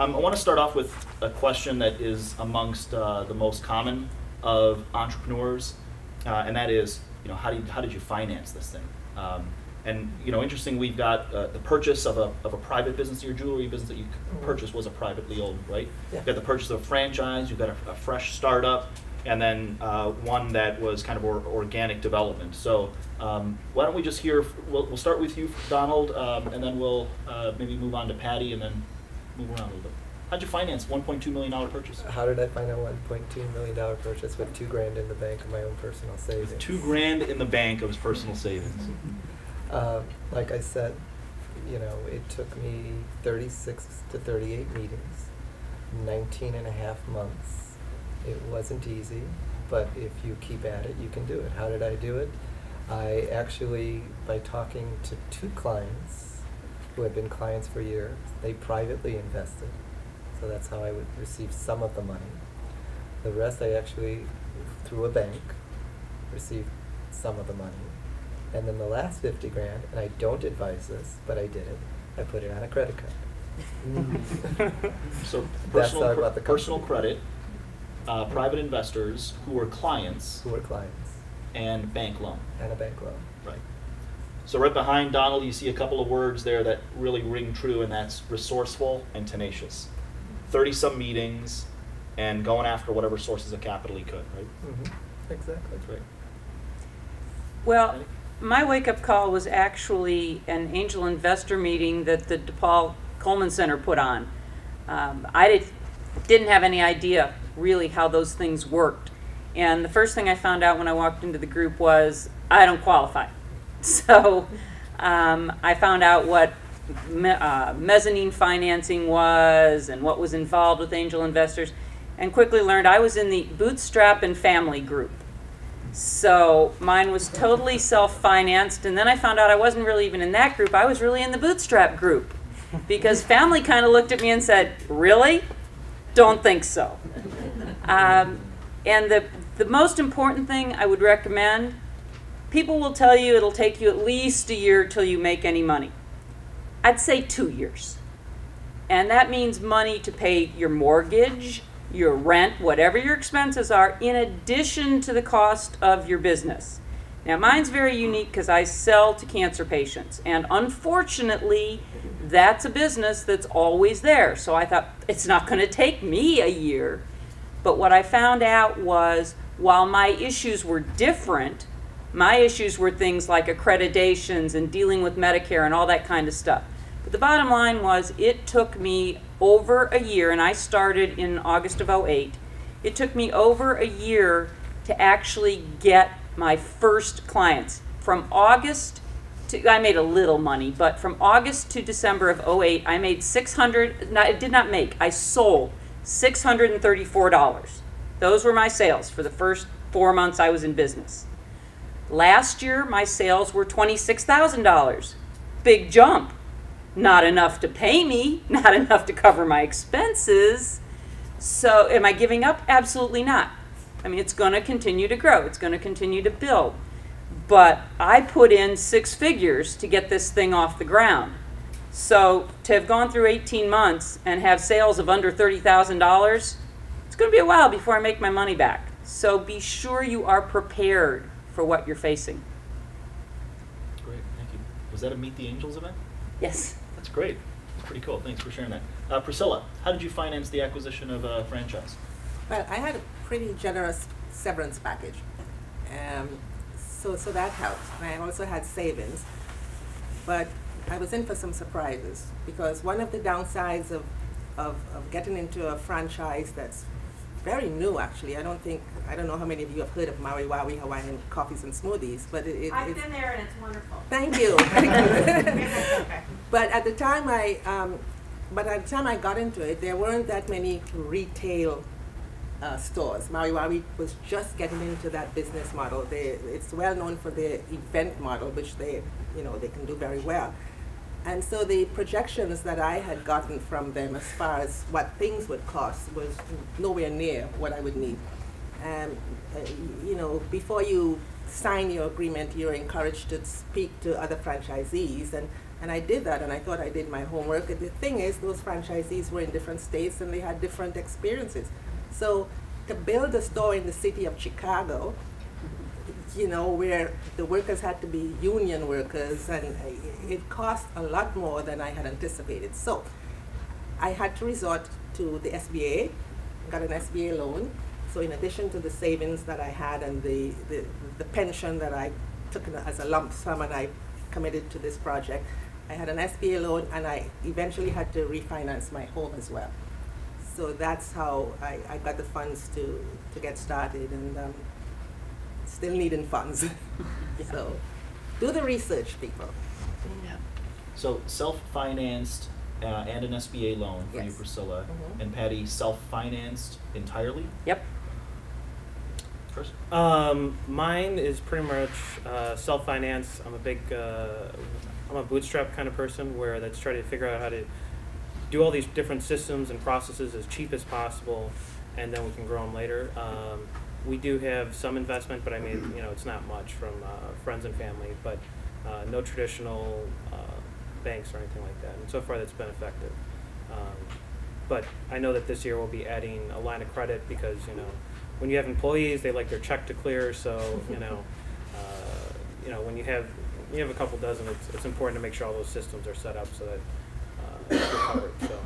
I want to start off with a question that is amongst the most common of entrepreneurs, and that is, how did you finance this thing? And interesting, we've got the purchase of a private business. Your jewelry business that you purchased was a privately owned, right? Yeah. You've got the purchase of a franchise. You've got a fresh startup, and then one that was kind of organic development. So why don't we just hear? We'll start with you, Donald, and then we'll maybe move on to Patty, and then move around a little bit. How'd you finance $1.2 million purchase? How did I finance a $1.2 million purchase with $2,000 in the bank of my own personal savings? With $2,000 in the bank of his personal savings. Like I said, it took me 36 to 38 meetings, 19 and a half months. It wasn't easy, but if you keep at it, you can do it. How did I do it? I actually, by talking to 2 clients who had been clients for years, they privately invested. So that's how I would receive some of the money. The rest I actually, through a bank, received some of the money. And then the last $50,000, and I don't advise this, but I did it, I put it on a credit card. So personal credit, private investors who were clients. And bank loan. And a bank loan. Right. So right behind Donald, you see a couple of words there that really ring true, and that's resourceful and tenacious. 30-some meetings and going after whatever sources of capital he could, right? Mm-hmm. Exactly. Right. Well, my wake-up call was actually an angel investor meeting that the DePaul Coleman Center put on. I didn't have any idea really how those things worked. And the first thing I found out when I walked into the group was I don't qualify. So I found out what mezzanine financing was and what was involved with angel investors, and quickly learned I was in the bootstrap and family group. So mine was totally self-financed, and then I found out I wasn't really even in that group. I was really in the bootstrap group, because family kind of looked at me and said, really? Don't think so. And the most important thing I would recommend, people will tell you it'll take you at least a year till you make any money. I'd say 2 years. And that means money to pay your mortgage, your rent, whatever your expenses are, in addition to the cost of your business. Now, mine's very unique because I sell to cancer patients. And unfortunately, that's a business that's always there. So I thought, it's not going to take me a year. But what I found out was, while my issues were different, my issues were things like accreditations and dealing with Medicare and all that kind of stuff. But the bottom line was, it took me over a year, and I started in August of '08. It took me over a year to actually get my first clients. From August to, I made a little money, but from August to December of '08, I made I sold $634. Those were my sales for the first 4 months I was in business. Last year, my sales were $26,000. Big jump. Not enough to pay me, not enough to cover my expenses. So am I giving up? Absolutely not. I mean, it's going to continue to grow. It's going to continue to build. But I put in 6 figures to get this thing off the ground. So to have gone through 18 months and have sales of under $30,000, it's going to be a while before I make my money back. So be sure you are prepared for what you're facing. Great, thank you. Was that a Meet the Angels event? Yes. That's great. That's pretty cool. Thanks for sharing that. Priscilla, how did you finance the acquisition of a franchise? Well, I had a pretty generous severance package. So that helped. And I also had savings. But I was in for some surprises, because one of the downsides of getting into a franchise that's very new, actually. I don't know how many of you have heard of Maui Waui Hawaiian Coffees and Smoothies, but I've been there and it's wonderful. Thank you. But at the time I got into it, there weren't that many retail stores. Maui Waui was just getting into that business model. It's well known for their event model, which they can do very well. And so the projections that I had gotten from them as far as what things would cost was nowhere near what I would need. Before you sign your agreement, you're encouraged to speak to other franchisees. And I did that, and I thought I did my homework. And the thing is, those franchisees were in different states, and they had different experiences. So to build a store in the city of Chicago, you know, where the workers had to be union workers, and it cost a lot more than I had anticipated. So I had to resort to the SBA, got an SBA loan. So in addition to the savings that I had and the pension that I took as a lump sum and I committed to this project, I had an SBA loan, and I eventually had to refinance my home as well. So that's how I got the funds to get started, and still needing funds. So do the research, people. Yeah. So self-financed and an SBA loan for you, Yes. Priscilla, Mhm. and Patty self-financed entirely. Yep. Chris? Mine is pretty much self-finance. I'm a bootstrap kind of person where that's trying to figure out how to do all these different systems and processes as cheap as possible, and then we can grow them later. We do have some investment, but I mean, you know, it's not much from friends and family, but no traditional banks or anything like that. And so far, that's been effective. But I know that this year we'll be adding a line of credit because, you know, when you have employees, they like their check to clear. So, you know, when you have a couple dozen, it's important to make sure all those systems are set up so that you're covered. So.